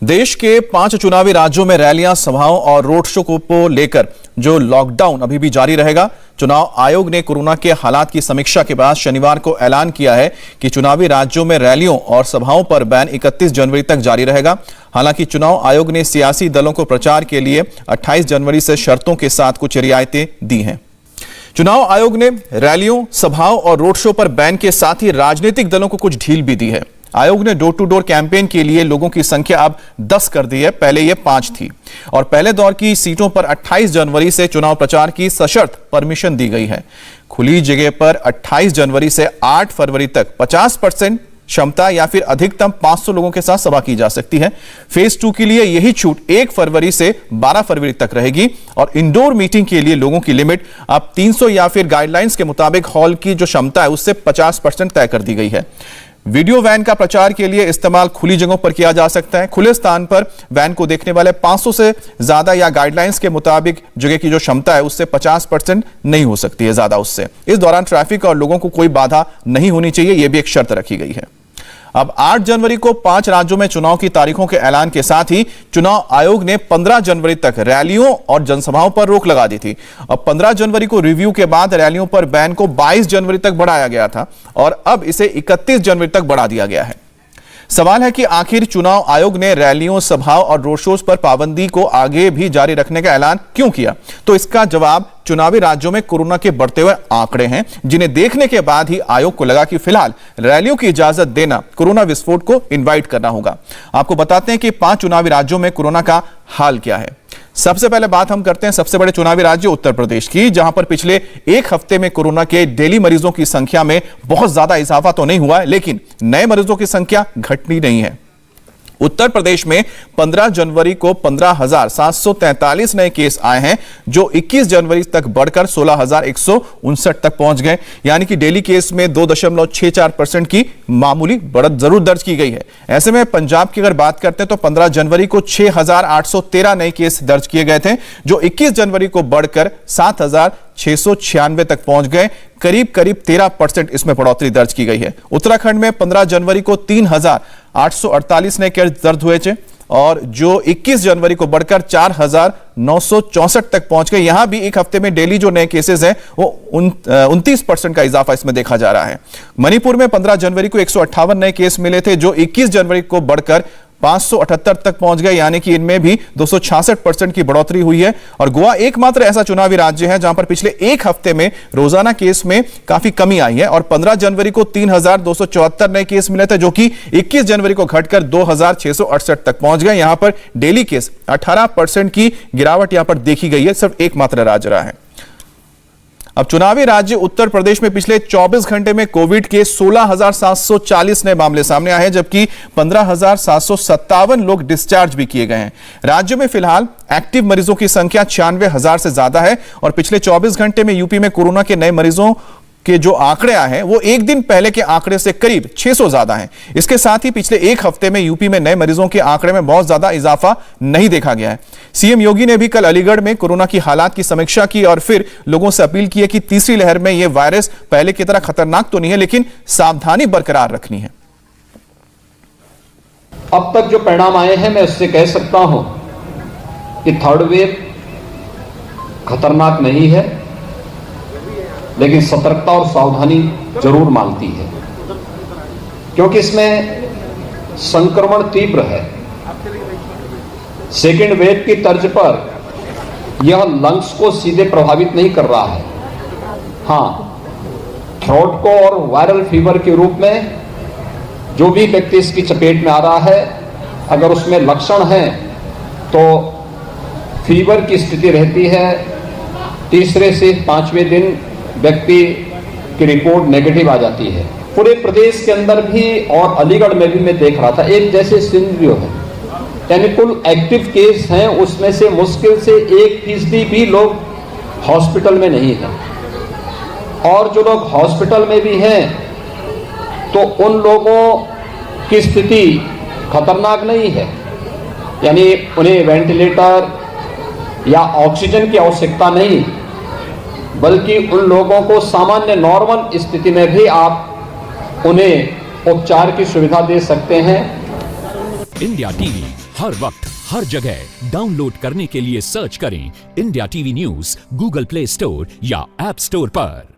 देश के 5 चुनावी राज्यों में रैलियां, सभाओं और रोड शो को लेकर जो लॉकडाउन अभी भी जारी रहेगा। चुनाव आयोग ने कोरोना के हालात की समीक्षा के बाद शनिवार को ऐलान किया है कि चुनावी राज्यों में रैलियों और सभाओं पर बैन 31 जनवरी तक जारी रहेगा। हालांकि चुनाव आयोग ने सियासी दलों को प्रचार के लिए 28 जनवरी से शर्तों के साथ कुछ रियायतें दी हैं। चुनाव आयोग ने रैलियों, सभाओं और रोड शो पर बैन के साथ ही राजनीतिक दलों को कुछ ढील भी दी है। आयोग ने डोर टू डोर कैंपेन के लिए लोगों की संख्या अब 10 कर दी है, पहले यह 5 थी। और पहले दौर की सीटों पर 28 जनवरी से चुनाव प्रचार की सशर्त परमिशन दी गई है। खुली जगह पर 28 जनवरी से 8 फरवरी तक 50% क्षमता या फिर अधिकतम 500 लोगों के साथ सभा की जा सकती है। फेज 2 के लिए यही छूट 1 फरवरी से 12 फरवरी तक रहेगी। और इंडोर मीटिंग के लिए लोगों की लिमिट अब 300 या फिर गाइडलाइंस के मुताबिक हॉल की जो क्षमता है उससे 50% तय कर दी गई है। वीडियो वैन का प्रचार के लिए इस्तेमाल खुली जगहों पर किया जा सकता है। खुले स्थान पर वैन को देखने वाले 500 से ज्यादा या गाइडलाइंस के मुताबिक जगह की जो क्षमता है उससे 50% नहीं हो सकती है ज्यादा उससे। इस दौरान ट्रैफिक और लोगों को कोई बाधा नहीं होनी चाहिए, यह भी एक शर्त रखी गई है। अब 8 जनवरी को 5 राज्यों में चुनाव की तारीखों के ऐलान के साथ ही चुनाव आयोग ने 15 जनवरी तक रैलियों और जनसभाओं पर रोक लगा दी थी। अब 15 जनवरी को रिव्यू के बाद रैलियों पर बैन को 22 जनवरी तक बढ़ाया गया था और अब इसे 31 जनवरी तक बढ़ा दिया गया है। सवाल है कि आखिर चुनाव आयोग ने रैलियों, सभाओं और रोड शोज पर पाबंदी को आगे भी जारी रखने का ऐलान क्यों किया? तो इसका जवाब चुनावी राज्यों में कोरोना के बढ़ते हुए आंकड़े हैं, जिन्हें देखने के बाद ही आयोग को लगा कि फिलहाल रैलियों की इजाजत देना कोरोना विस्फोट को इनवाइट करना होगा। आपको बताते हैं कि 5 चुनावी राज्यों में कोरोना का हाल क्या है। सबसे पहले बात हम करते हैं सबसे बड़े चुनावी राज्य उत्तर प्रदेश की, जहां पर पिछले एक हफ्ते में कोरोना के डेली मरीजों की संख्या में बहुत ज्यादा इजाफा तो नहीं हुआ है, लेकिन नए मरीजों की संख्या घटनी नहीं है। उत्तर प्रदेश में 15 जनवरी को 15,743 नए केस आए हैं, जो 21 जनवरी तक बढ़कर 16,159 तक पहुंच गए। यानी कि डेली केस में 2.64% की मामूली बढ़त जरूर दर्ज की गई है। ऐसे में पंजाब की अगर बात करते हैं तो 15 जनवरी को 6,813 नए केस दर्ज किए गए थे, जो 21 जनवरी को बढ़कर 7,696 तक पहुंच गए। करीब 13% इसमें बढ़ोतरी दर्ज की गई है। उत्तराखंड में 15 जनवरी को 3,848 नए केस दर्ज हुए थे और जो 21 जनवरी को बढ़कर 4,964 तक पहुंच गए। यहां भी एक हफ्ते में डेली जो नए केसेस हैं वो 29% का इजाफा इसमें देखा जा रहा है। मणिपुर में 15 जनवरी को 158 नए केस मिले थे, जो 21 जनवरी को बढ़कर 578 तक पहुंच गए। यानी कि इनमें भी 266% की बढ़ोतरी हुई है। और गोवा एकमात्र ऐसा चुनावी राज्य है जहां पर पिछले एक हफ्ते में रोजाना केस में काफी कमी आई है और 15 जनवरी को 3,274 नए केस मिले थे, जो कि 21 जनवरी को घटकर 2,668 तक पहुंच गए। यहां पर डेली केस 18% की गिरावट यहां पर देखी गई है। सिर्फ एकमात्र राज्य रहा है। अब चुनावी राज्य उत्तर प्रदेश में पिछले 24 घंटे में कोविड के 16,740 नए मामले सामने आए हैं, जबकि 15,757 लोग डिस्चार्ज भी किए गए हैं। राज्य में फिलहाल एक्टिव मरीजों की संख्या 96,000 से ज्यादा है और पिछले 24 घंटे में यूपी में कोरोना के नए मरीजों के जो आंकड़े आए हैं वो एक दिन पहले के आंकड़े से करीब 600 ज्यादा हैं। इसके साथ ही पिछले एक हफ्ते में यूपी में नए मरीजों के आंकड़े में बहुत ज्यादा इजाफा नहीं देखा गया है। सीएम योगी ने भी कल अलीगढ़ में कोरोना की हालात की समीक्षा की और फिर लोगों से अपील की है कि तीसरी लहर में यह वायरस पहले की तरह खतरनाक तो नहीं है, लेकिन सावधानी बरकरार रखनी है। अब तक जो परिणाम आए हैं मैं उससे कह सकता हूं कि थर्ड वेव खतरनाक नहीं है, लेकिन सतर्कता और सावधानी जरूर मांगती है, क्योंकि इसमें संक्रमण तीव्र है। सेकेंड वेव की तर्ज पर यह लंग्स को सीधे प्रभावित नहीं कर रहा है। हां, थ्रोट को और वायरल फीवर के रूप में जो भी व्यक्ति इसकी चपेट में आ रहा है, अगर उसमें लक्षण हैं तो फीवर की स्थिति रहती है। तीसरे से 5वें दिन व्यक्ति की रिपोर्ट नेगेटिव आ जाती है। पूरे प्रदेश के अंदर भी और अलीगढ़ में भी मैं देख रहा था एक जैसे सिनेरियो है, यानी कुल एक्टिव केस हैं उसमें से मुश्किल से 1% भी लोग हॉस्पिटल में नहीं है। और जो लोग हॉस्पिटल में भी हैं तो उन लोगों की स्थिति खतरनाक नहीं है, यानी उन्हें वेंटिलेटर या ऑक्सीजन की आवश्यकता नहीं, बल्कि उन लोगों को सामान्य नॉर्मल स्थिति में भी आप उन्हें उपचार की सुविधा दे सकते हैं। इंडिया टीवी हर वक्त हर जगह डाउनलोड करने के लिए सर्च करें India TV news Google play store या ऐप स्टोर पर।